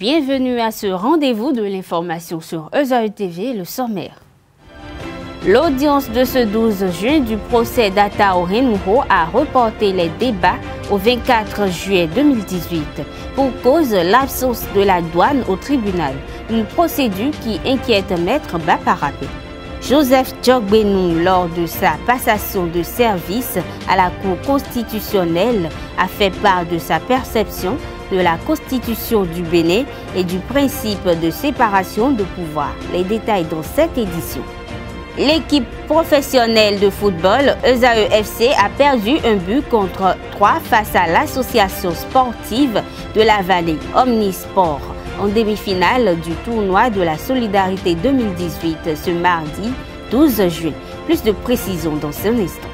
Bienvenue à ce rendez-vous de l'information sur EZAE TV, le sommaire. L'audience de ce 12 juin du procès d'Atao Renouho a reporté les débats au 24 juillet 2018 pour cause l'absence de la douane au tribunal, une procédure qui inquiète Maître Baparapé. Joseph Djogbenou, lors de sa passation de service à la Cour constitutionnelle, a fait part de sa perception de la Constitution du Bénin et du principe de séparation de pouvoir. Les détails dans cette édition. L'équipe professionnelle de football EZAE FC a perdu un but contre 3 face à l'association sportive de la Vallée Omnisport en demi-finale du tournoi de la Solidarité 2018 ce mardi 12 juin. Plus de précisions dans un instant.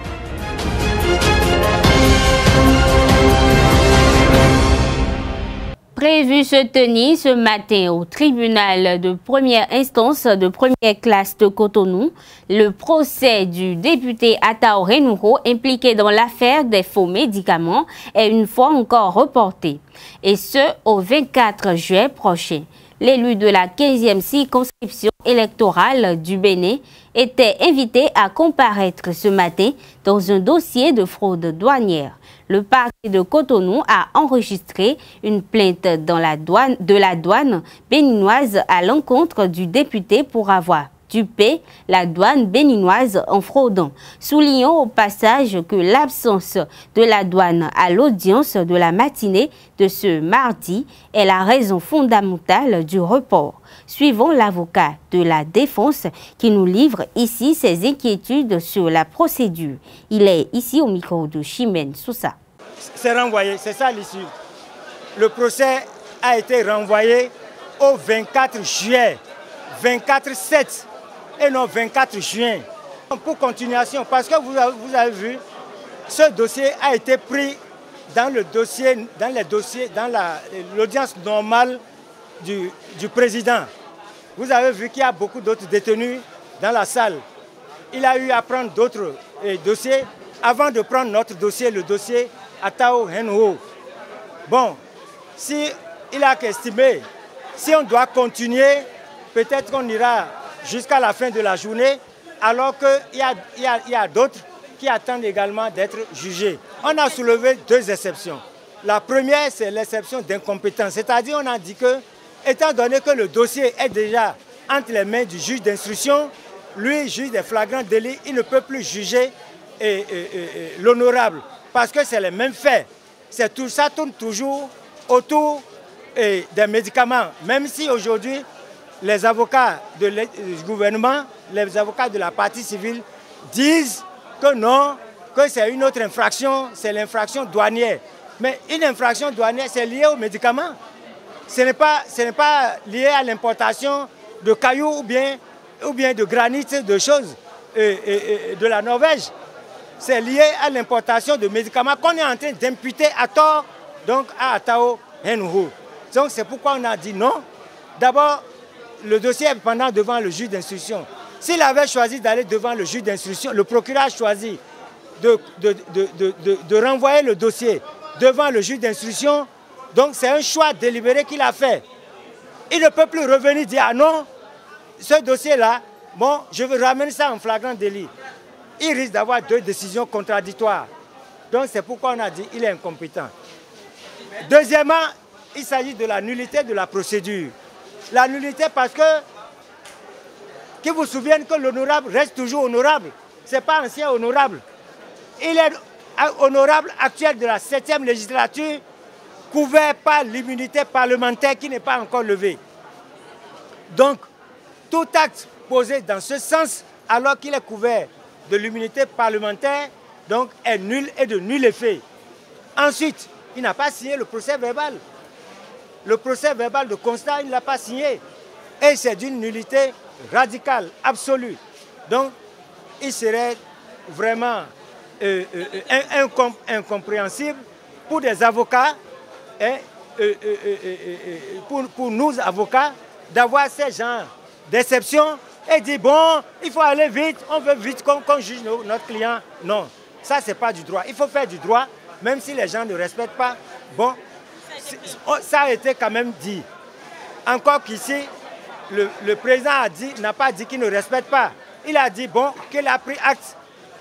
Prévu se tenir ce matin au tribunal de première instance de première classe de Cotonou, le procès du député Atao Renouho impliqué dans l'affaire des faux médicaments est une fois encore reporté, et ce au 24 juillet prochain. L'élu de la 15e circonscription électorale du Bénin était invité à comparaître ce matin dans un dossier de fraude douanière. Le parquet de Cotonou a enregistré une plainte de la douane béninoise à l'encontre du député pour avoir dupé la douane béninoise en fraudant. Soulignons au passage que l'absence de la douane à l'audience de la matinée de ce mardi est la raison fondamentale du report. Suivons l'avocat de la défense qui nous livre ici ses inquiétudes sur la procédure. Il est ici au micro de Chimène Sousa. C'est renvoyé, c'est ça l'issue. Le procès a été renvoyé au 24 juillet, 24/7 et non 24 juin. Pour continuation, parce que vous avez vu, ce dossier a été pris dans l'audience normale du président. Vous avez vu qu'il y a beaucoup d'autres détenus dans la salle. Il a eu à prendre d'autres dossiers avant de prendre notre dossier, le dossier Atao Renouho. Bon, si il a estimé, si on doit continuer, peut-être qu'on ira jusqu'à la fin de la journée, alors qu'il y a d'autres qui attendent également d'être jugés. On a soulevé 2 exceptions. La première, c'est l'exception d'incompétence. C'est-à-dire, on a dit que, étant donné que le dossier est déjà entre les mains du juge d'instruction, lui, juge des flagrants délits, il ne peut plus juger l'honorable, parce que c'est les mêmes faits. Tout ça tourne toujours autour des médicaments, même si aujourd'hui, les avocats du gouvernement, les avocats de la partie civile disent que non, que c'est une autre infraction, c'est l'infraction douanière. Mais une infraction douanière, c'est lié aux médicaments. Ce n'est pas lié à l'importation de cailloux ou bien de granit, de choses de la Norvège. C'est lié à l'importation de médicaments qu'on est en train d'imputer à tort donc à Atao Renouho. Donc c'est pourquoi on a dit non. D'abord, le dossier est pendant devant le juge d'instruction. S'il avait choisi d'aller devant le juge d'instruction, le procureur a choisi de renvoyer le dossier devant le juge d'instruction. Donc c'est un choix délibéré qu'il a fait. Il ne peut plus revenir dire ah non, ce dossier-là, bon, je veux ramener ça en flagrant délit. Il risque d'avoir 2 décisions contradictoires. Donc c'est pourquoi on a dit qu'il est incompétent. Deuxièmement, il s'agit de la nullité de la procédure. La nullité parce que, qu'il vous souvienne que l'honorable reste toujours honorable. Ce n'est pas ancien honorable. Il est honorable actuel de la 7e législature, couvert par l'immunité parlementaire qui n'est pas encore levée. Donc, tout acte posé dans ce sens, alors qu'il est couvert de l'immunité parlementaire, donc est nul et de nul effet. Ensuite, il n'a pas signé le procès verbal. Le procès verbal de constat, il ne l'a pas signé. Et c'est d'une nullité radicale, absolue. Donc, il serait vraiment incompréhensible pour des avocats, pour nous avocats, d'avoir ces genres d'exception et dire bon, il faut aller vite, on veut vite qu'on juge notre client. Non, ça c'est pas du droit. Il faut faire du droit, même si les gens ne respectent pas. Bon, ça a été quand même dit. encore qu'ici, le président n'a pas dit qu'il ne respecte pas. Il a dit bon, qu'il a pris acte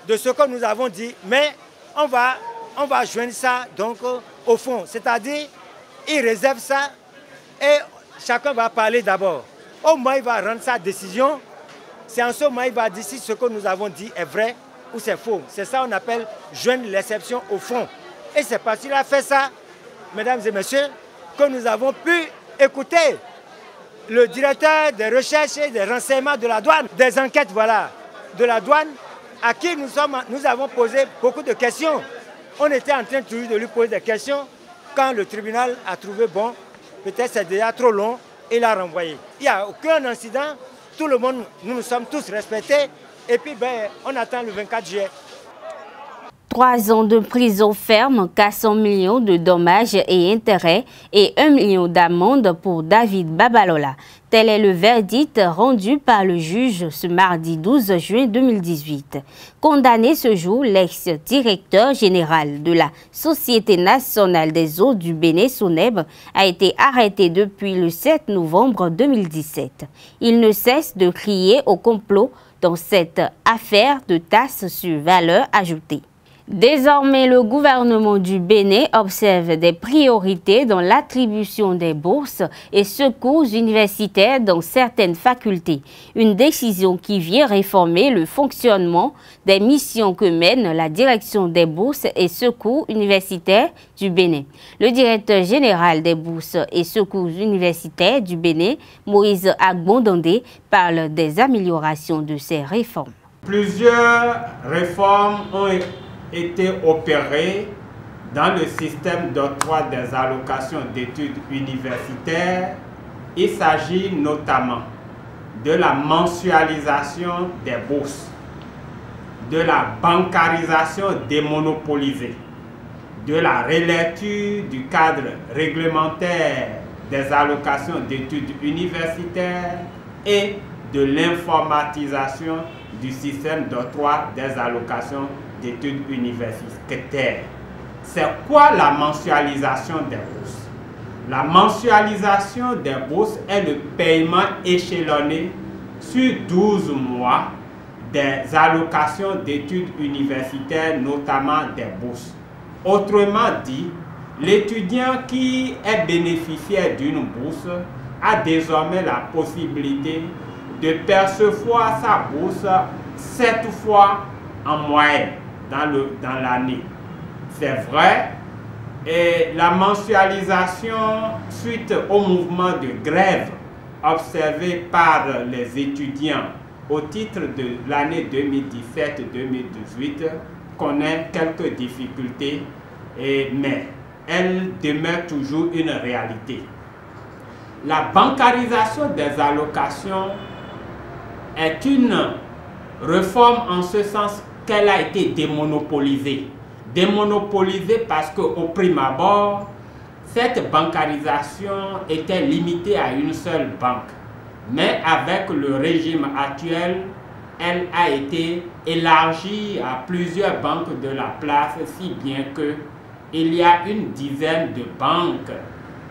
de ce que nous avons dit, mais on va joindre ça donc au fond. C'est-à-dire, il réserve ça et chacun va parler d'abord. Au moins, il va rendre sa décision. C'est en ce moment il va dire si ce que nous avons dit est vrai ou c'est faux. C'est ça qu'on appelle joindre l'exception au fond. Et c'est parce qu'il a fait ça, mesdames et messieurs, que nous avons pu écouter le directeur des recherches et des renseignements de la douane, des enquêtes, voilà, de la douane, à qui nous avons posé beaucoup de questions. On était en train toujours de lui poser des questions quand le tribunal a trouvé bon, peut-être c'est déjà trop long, et l'a renvoyé. Il n'y a aucun incident, tout le monde, nous sommes tous respectés, et puis on attend le 24 juillet. 3 ans de prison ferme, 400 millions de dommages et intérêts et 1 million d'amende pour David Babalola. Tel est le verdict rendu par le juge ce mardi 12 juin 2018. Condamné ce jour, l'ex-directeur général de la Société nationale des eaux du Bénin, SONEB, a été arrêté depuis le 7 novembre 2017. Il ne cesse de crier au complot dans cette affaire de taxes sur valeur ajoutée. Désormais, le gouvernement du Bénin observe des priorités dans l'attribution des bourses et secours universitaires dans certaines facultés. Une décision qui vient réformer le fonctionnement des missions que mène la direction des bourses et secours universitaires du Bénin. Le directeur général des bourses et secours universitaires du Bénin, Moïse Agbondandé, parle des améliorations de ces réformes. Plusieurs réformes ont été opérées dans le système d'octroi des allocations d'études universitaires. Il s'agit notamment de la mensualisation des bourses, de la bancarisation démonopolisée, de la relecture du cadre réglementaire des allocations d'études universitaires et de l'informatisation du système d'octroi des allocations d'études universitaires. C'est quoi la mensualisation des bourses? La mensualisation des bourses est le paiement échelonné sur 12 mois des allocations d'études universitaires, notamment des bourses. Autrement dit, l'étudiant qui est bénéficiaire d'une bourse a désormais la possibilité de percevoir sa bourse 7 fois en moyenne dans l'année. C'est vrai, et la mensualisation suite au mouvement de grève observé par les étudiants au titre de l'année 2017-2018 connaît quelques difficultés, mais elle demeure toujours une réalité. La bancarisation des allocations est une réforme en ce sens qu'elle a été démonopolisée. Démonopolisée parce qu'au prime abord, cette bancarisation était limitée à une seule banque. Mais avec le régime actuel, elle a été élargie à plusieurs banques de la place, si bien qu'il y a une dizaine de banques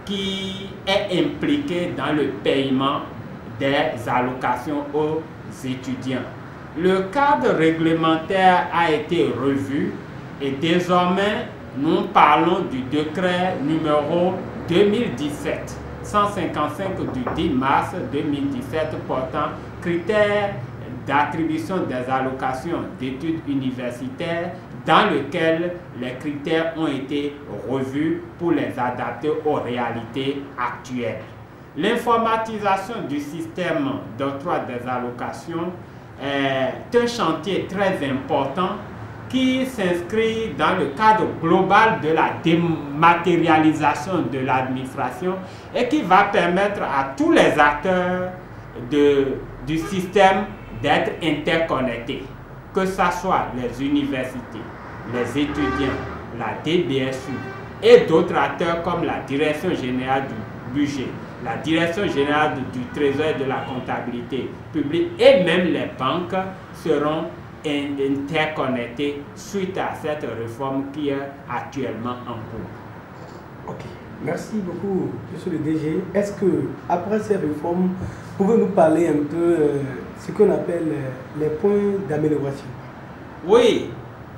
qui est impliquée dans le paiement des allocations aux étudiants. Le cadre réglementaire a été revu et désormais nous parlons du décret numéro 2017-155 du 10 mars 2017 portant critères d'attribution des allocations d'études universitaires, dans lequel les critères ont été revus pour les adapter aux réalités actuelles. L'informatisation du système d'octroi des allocations est un chantier très important qui s'inscrit dans le cadre global de la dématérialisation de l'administration et qui va permettre à tous les acteurs du système d'être interconnectés, que ce soit les universités, les étudiants, la DBSU et d'autres acteurs comme la Direction générale du budget, la Direction générale du trésor et de la comptabilité publique et même les banques seront interconnectés suite à cette réforme qui est actuellement en cours. Ok, merci beaucoup, monsieur le DG. Est-ce que, après ces réformes, pouvez-nous parler un peu ce qu'on appelle les points d'amélioration? Oui,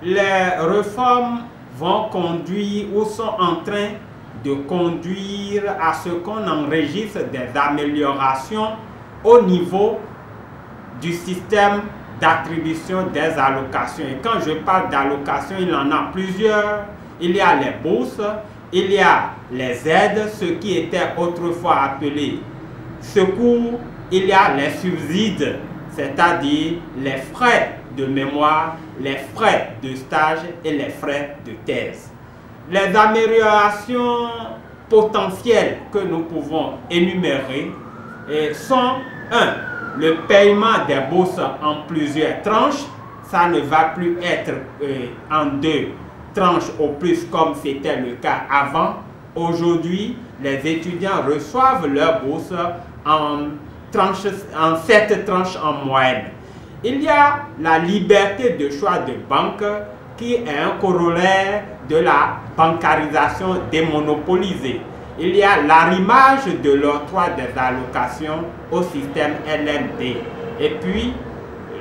les réformes vont conduire ou sont en train de conduire à ce qu'on enregistre des améliorations au niveau du système d'attribution des allocations. Et quand je parle d'allocations, il en a plusieurs. Il y a les bourses, il y a les aides, ce qui était autrefois appelé secours, il y a les subsides, c'est-à-dire les frais de mémoire, les frais de stage et les frais de thèse. Les améliorations potentielles que nous pouvons énumérer sont 1. Le paiement des bourses en plusieurs tranches. Ça ne va plus être en 2 tranches au plus comme c'était le cas avant. Aujourd'hui, les étudiants reçoivent leurs bourses en 7 tranches en moyenne. Il y a la liberté de choix de banque qui est un corollaire de la bancarisation démonopolisée. Il y a l'arrimage de l'octroi des allocations au système LMD. Et puis,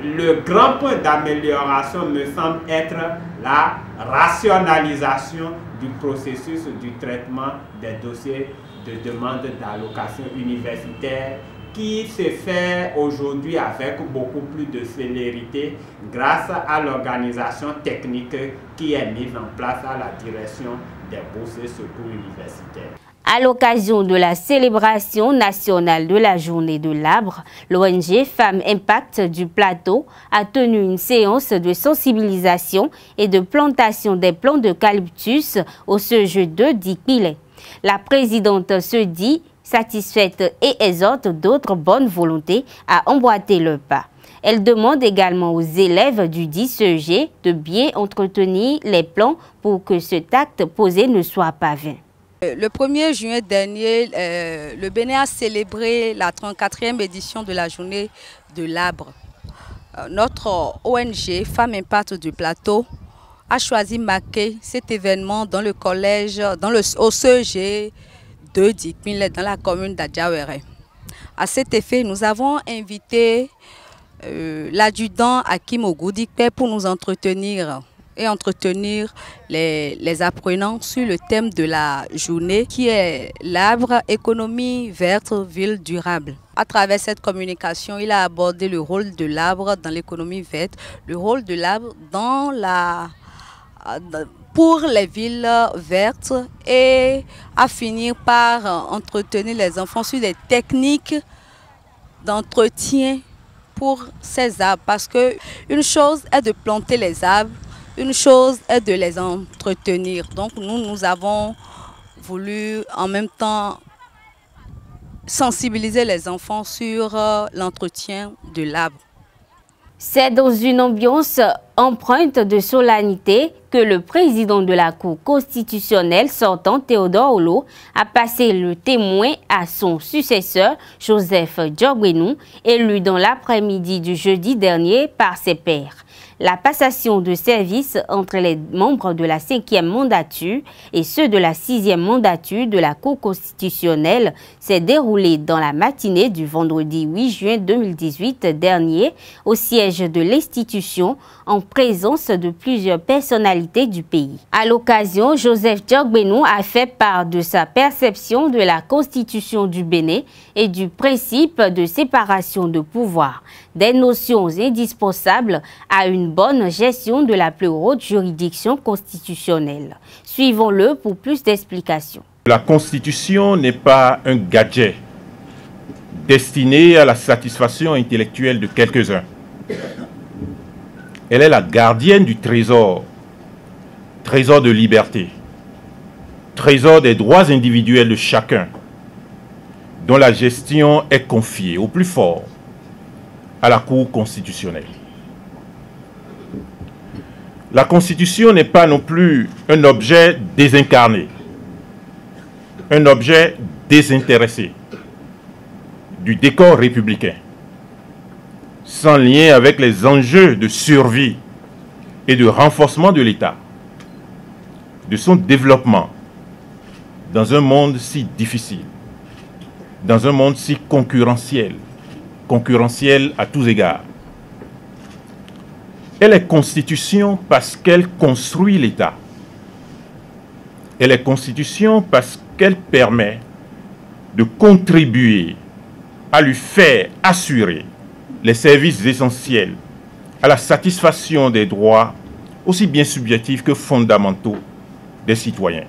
le grand point d'amélioration me semble être la rationalisation du processus du traitement des dossiers de demande d'allocation universitaire qui se fait aujourd'hui avec beaucoup plus de célérité grâce à l'organisation technique qui est mise en place à la direction des bourses et secours universitaires. À l'occasion de la célébration nationale de la journée de l'arbre, l'ONG Femmes Impact du Plateau a tenu une séance de sensibilisation et de plantation des plants d'eucalyptus au CEGE 2 d'Ikpilé. La présidente se dit satisfaite et exhorte d'autres bonnes volontés à emboîter le pas. Elle demande également aux élèves du dit CEGE de bien entretenir les plants pour que cet acte posé ne soit pas vain. Le 1er juin dernier, le Bénin a célébré la 34e édition de la journée de l'arbre. Notre ONG Femmes Impact du Plateau a choisi de marquer cet événement dans le collège, au CEGE 2 d'Ikpilé, dans la commune d'Adjawéré. À cet effet, nous avons invité l'adjudant Hakim Ogoudikpe pour nous entretenir les apprenants sur le thème de la journée qui est l'arbre, économie verte, ville durable. À travers cette communication, il a abordé le rôle de l'arbre dans l'économie verte, le rôle de l'arbre pour les villes vertes et à finir par entretenir les enfants sur des techniques d'entretien pour ces arbres. Parce qu'une chose est de planter les arbres, une chose est de les entretenir. Donc nous avons voulu en même temps sensibiliser les enfants sur l'entretien de l'arbre. C'est dans une ambiance empreinte de solennité que le président de la Cour constitutionnelle sortant, Théodore Olo, a passé le témoin à son successeur, Joseph Diogbenou, élu dans l'après-midi du jeudi dernier par ses pairs. La passation de service entre les membres de la 5e mandature et ceux de la 6e mandature de la Cour constitutionnelle s'est déroulée dans la matinée du vendredi 8 juin 2018 dernier au siège de l'institution en présence de plusieurs personnalités du pays. À l'occasion, Joseph Diogbenou a fait part de sa perception de la Constitution du Bénin et du principe de séparation de pouvoir, des notions indispensables à une bonne gestion de la plus haute juridiction constitutionnelle. Suivons-le pour plus d'explications. La Constitution n'est pas un gadget destiné à la satisfaction intellectuelle de quelques-uns. Elle est la gardienne du trésor, trésor de liberté, trésor des droits individuels de chacun, dont la gestion est confiée au plus fort à la Cour constitutionnelle. La Constitution n'est pas non plus un objet désincarné, un objet désintéressé du décor républicain, sans lien avec les enjeux de survie et de renforcement de l'État, de son développement dans un monde si difficile, dans un monde si concurrentiel à tous égards. Elle est constitution parce qu'elle construit l'État. Elle est constitution parce qu'elle permet de contribuer à lui faire assurer les services essentiels à la satisfaction des droits aussi bien subjectifs que fondamentaux des citoyens.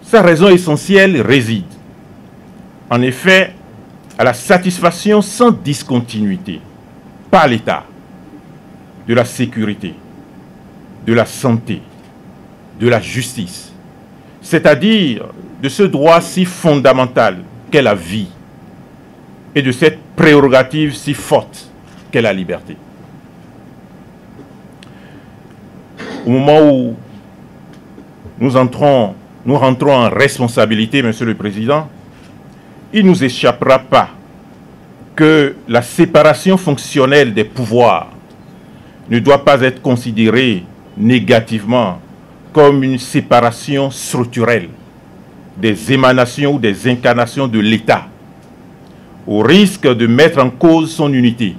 Sa raison essentielle réside, en effet, à la satisfaction sans discontinuité par l'État de la sécurité, de la santé, de la justice, c'est-à-dire de ce droit si fondamental qu'est la vie et de cette prérogative si forte qu'est la liberté. Au moment où nous rentrons en responsabilité, Monsieur le Président, il ne nous échappera pas que la séparation fonctionnelle des pouvoirs ne doit pas être considérée négativement comme une séparation structurelle des émanations ou des incarnations de l'État, au risque de mettre en cause son unité,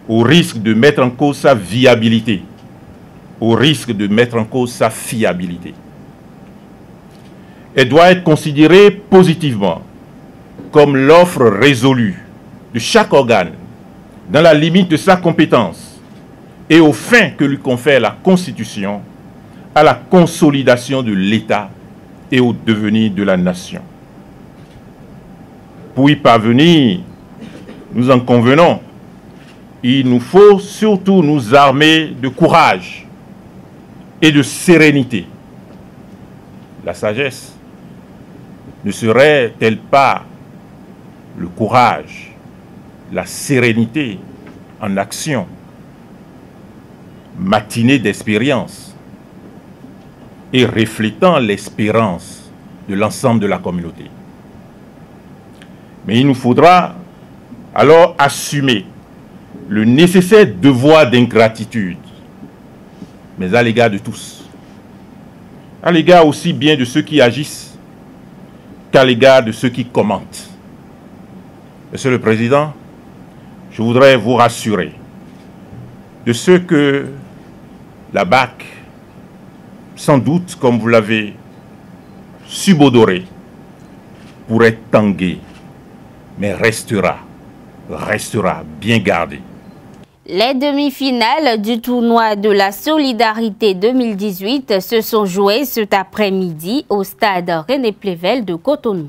au risque de mettre en cause sa viabilité, au risque de mettre en cause sa fiabilité. Elle doit être considérée positivement comme l'offre résolue de chaque organe, dans la limite de sa compétence et aux fins que lui confère la Constitution, à la consolidation de l'État et au devenir de la nation. Pour y parvenir, nous en convenons, il nous faut surtout nous armer de courage et de sérénité. La sagesse ne serait-elle pas le courage, la sérénité en action, matinée d'expérience et reflétant l'espérance de l'ensemble de la communauté. Mais il nous faudra alors assumer le nécessaire devoir d'ingratitude, mais à l'égard de tous, à l'égard aussi bien de ceux qui agissent qu'à l'égard de ceux qui commentent. Monsieur le Président, je voudrais vous rassurer de ce que la BAC, sans doute, comme vous l'avez subodoré, pourrait tanguer, mais restera bien gardée. Les demi-finales du tournoi de la Solidarité 2018 se sont jouées cet après-midi au stade René Plevel de Cotonou.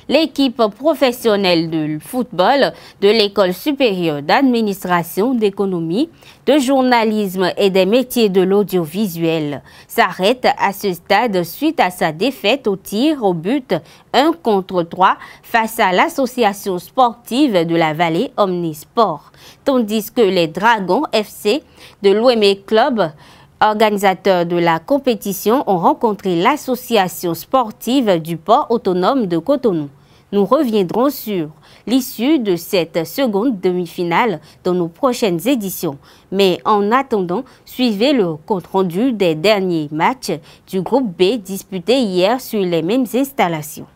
L'équipe professionnelle de football de l'École supérieure d'administration, d'économie, de journalisme et des métiers de l'audiovisuel s'arrête à ce stade suite à sa défaite au tir au but 1-3 face à l'association sportive de la Vallée Omnisport, tandis que les Dragons FC de l'Ouémé Club, organisateurs de la compétition, ont rencontré l'association sportive du port autonome de Cotonou. Nous reviendrons sur l'issue de cette seconde demi-finale dans nos prochaines éditions. Mais en attendant, suivez le compte-rendu des derniers matchs du groupe B disputés hier sur les mêmes installations.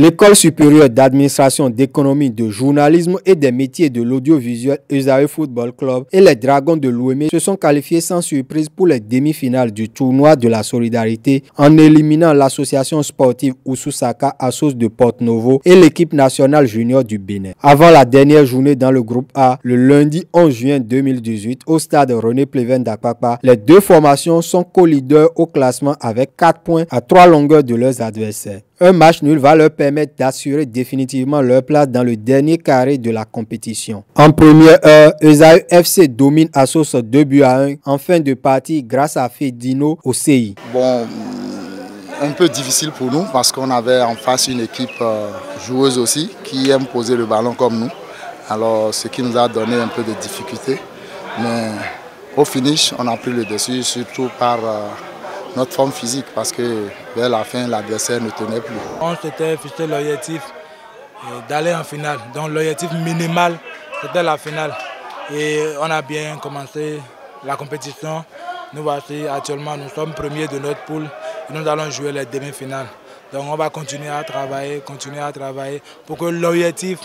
L'École supérieure d'administration, d'économie, de journalisme et des métiers de l'audiovisuel Esaü Football Club et les Dragons de l'Ouémé se sont qualifiés sans surprise pour les demi-finales du tournoi de la solidarité en éliminant l'association sportive Oussoussaka Assos de Porto-Novo et l'équipe nationale junior du Bénin. Avant la dernière journée dans le groupe A, le lundi 11 juin 2018, au stade René Pleven d'Akpakpa, les deux formations sont co-leaders au classement avec 4 points à 3 longueurs de leurs adversaires. Un match nul va leur permettre d'assurer définitivement leur place dans le dernier carré de la compétition. En première heure, Esaü FC domine Assos 2-1 en fin de partie grâce à Fedino au CI. Bon, un peu difficile pour nous parce qu'on avait en face une équipe joueuse aussi qui aime poser le ballon comme nous. Alors, ce qui nous a donné un peu de difficulté. Mais au finish, on a pris le dessus, surtout par notre forme physique, parce que vers la fin, l'adversaire ne tenait plus. On s'était fixé l'objectif d'aller en finale. Donc l'objectif minimal, c'était la finale. Et on a bien commencé la compétition. Nous voici actuellement, nous sommes premiers de notre poule et nous allons jouer les demi-finales. Donc on va continuer à travailler pour que l'objectif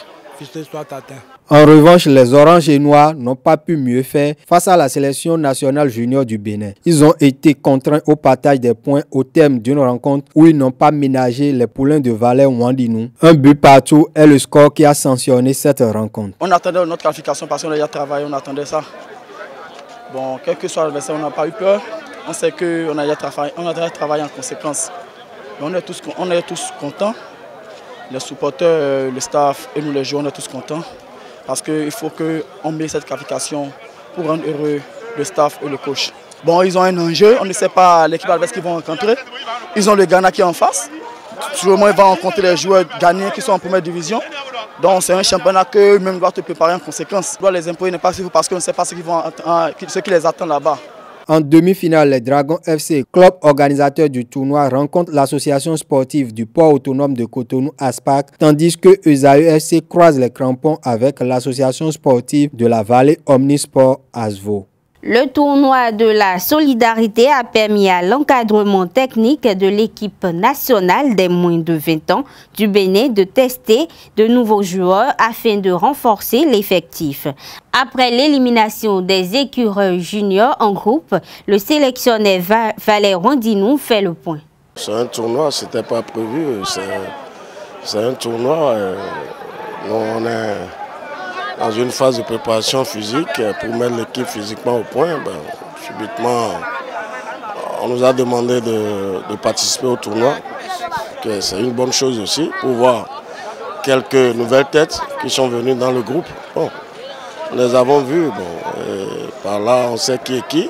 soit atteint. En revanche, les Oranges et Noirs n'ont pas pu mieux faire face à la sélection nationale junior du Bénin. Ils ont été contraints au partage des points au terme d'une rencontre où ils n'ont pas ménagé les poulains de Valais Wandinou. Un but partout est le score qui a sanctionné cette rencontre. On attendait notre qualification parce qu'on a déjà travaillé, on attendait ça. Bon, quel que soit l'adversaire, on n'a pas eu peur. On sait qu'on a déjà travaillé en conséquence. Mais on est tous contents. Les supporters, le staff et nous les joueurs, on est tous contents. Parce qu'il faut qu'on mette cette qualification pour rendre heureux le staff et le coach. Bon, ils ont un enjeu, on ne sait pas l'équipe adverse qu'ils vont rencontrer. Ils ont le Ghana qui est en face. Sûrement, ils vont rencontrer les joueurs ghanéens qui sont en première division. Donc, c'est un championnat qu'eux-mêmes doivent te préparer en conséquence. On doit les imposer, pas sur vous parce qu'on ne sait pas ce qui les attend là-bas. En demi-finale, les Dragons FC, club organisateur du tournoi, rencontrent l'association sportive du port autonome de Cotonou ASPAC, tandis que Esaü FC croise les crampons avec l'association sportive de la vallée Omnisport ASVO. Le tournoi de la solidarité a permis à l'encadrement technique de l'équipe nationale des moins de 20 ans du Bénin de tester de nouveaux joueurs afin de renforcer l'effectif. Après l'élimination des écureuils juniors en groupe, le sélectionneur Valais Wandinou fait le point. C'est un tournoi, ce n'était pas prévu. C'est un tournoi. On est dans une phase de préparation physique pour mettre l'équipe physiquement au point. Subitement, on nous a demandé de participer au tournoi. C'est une bonne chose aussi pour voir quelques nouvelles têtes qui sont venues dans le groupe. Bon, nous les avons vues. Par là, on sait qui est qui.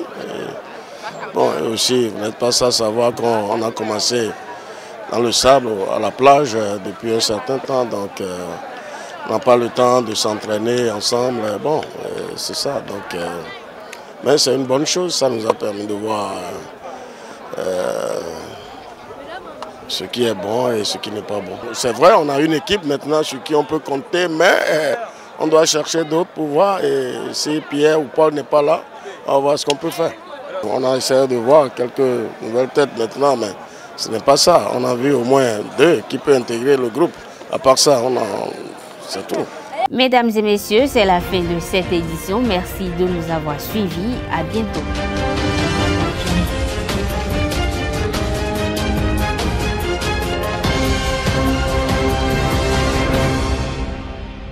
Et aussi, vous n'êtes pas sans savoir qu'on a commencé dans le sable, à la plage, depuis un certain temps. Donc, on n'a pas le temps de s'entraîner ensemble. Bon, c'est ça. Donc, mais c'est une bonne chose. Ça nous a permis de voir ce qui est bon et ce qui n'est pas bon. C'est vrai, on a une équipe maintenant sur qui on peut compter, mais on doit chercher d'autres pour voir. Et si Pierre ou Paul n'est pas là, on va voir ce qu'on peut faire. On a essayé de voir quelques nouvelles têtes maintenant, mais ce n'est pas ça. On a vu au moins 2 qui peuvent intégrer le groupe. À part ça, c'est tout. Mesdames et messieurs, c'est la fin de cette édition. Merci de nous avoir suivis. À bientôt.